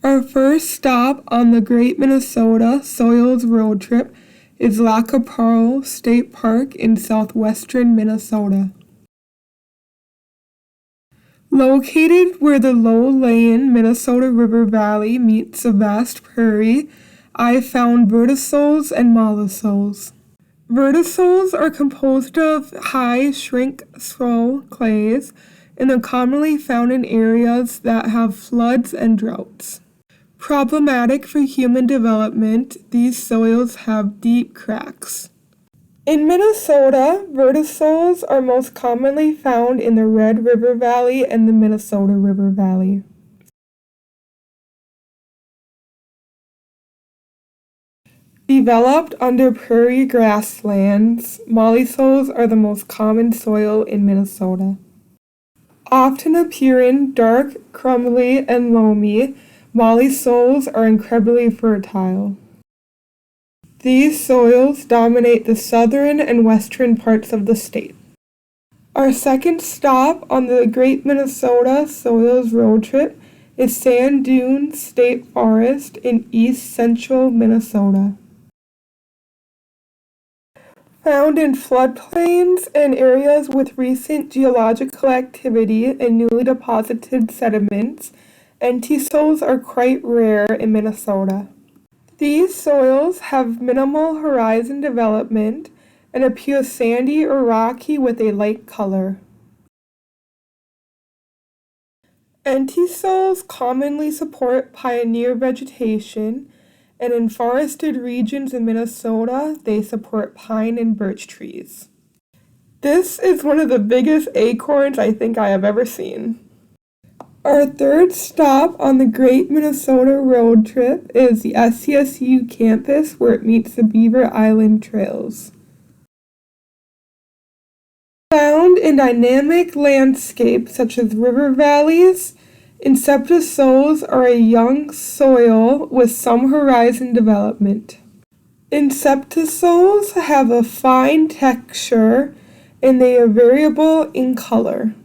Our first stop on the Great Minnesota Soils Road Trip is Lac qui Parle State Park in southwestern Minnesota. Located where the low-lying Minnesota River Valley meets the vast prairie, I found vertisols and mollisols. Vertisols are composed of high shrink-swell clays and are commonly found in areas that have floods and droughts. Problematic for human development, these soils have deep cracks. In Minnesota, vertisols are most commonly found in the Red River Valley and the Minnesota River Valley. Developed under prairie grasslands, mollisols are the most common soil in Minnesota. Often appearing dark, crumbly, and loamy, mollisols are incredibly fertile. These soils dominate the southern and western parts of the state. Our second stop on the Great Minnesota Soils Road Trip is Sand Dunes State Forest in east central Minnesota. Found in floodplains and areas with recent geological activity and newly deposited sediments, entisols are quite rare in Minnesota. These soils have minimal horizon development and appear sandy or rocky with a light color. Entisols commonly support pioneer vegetation, and in forested regions in Minnesota, they support pine and birch trees. This is one of the biggest acorns I think I have ever seen. Our third stop on the Great Minnesota Road Trip is the SCSU campus where it meets the Beaver Island Trails. Found in dynamic landscapes such as river valleys, inceptisols are a young soil with some horizon development. Inceptisols have a fine texture and they are variable in color.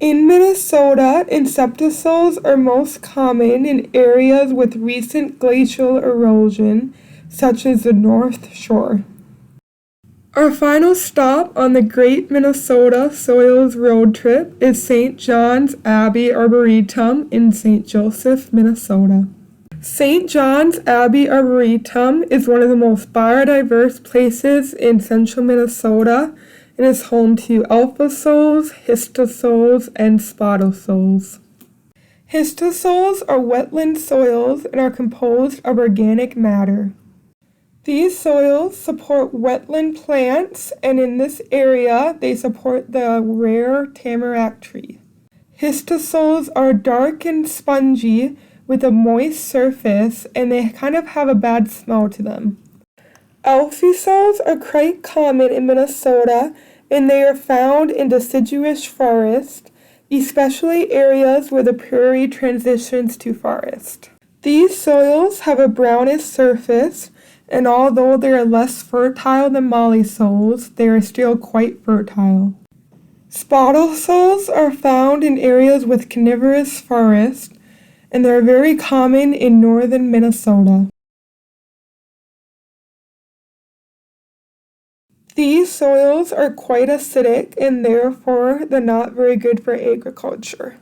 In Minnesota, inceptisols are most common in areas with recent glacial erosion, such as the North Shore. Our final stop on the Great Minnesota Soils Road Trip is St. John's Abbey Arboretum in St. Joseph, Minnesota. St. John's Abbey Arboretum is one of the most biodiverse places in central Minnesota and is home to alphasols, histosols, and spotosols. Histosols are wetland soils and are composed of organic matter. These soils support wetland plants, and in this area, they support the rare tamarack tree. Histosols are dark and spongy with a moist surface, and they kind of have a bad smell to them. Alphasols are quite common in Minnesota, and they are found in deciduous forest, especially areas where the prairie transitions to forest. These soils have a brownish surface, and although they are less fertile than mollisols, they are still quite fertile. Spotosols are found in areas with coniferous forest, and they are very common in northern Minnesota. These soils are quite acidic and therefore they're not very good for agriculture.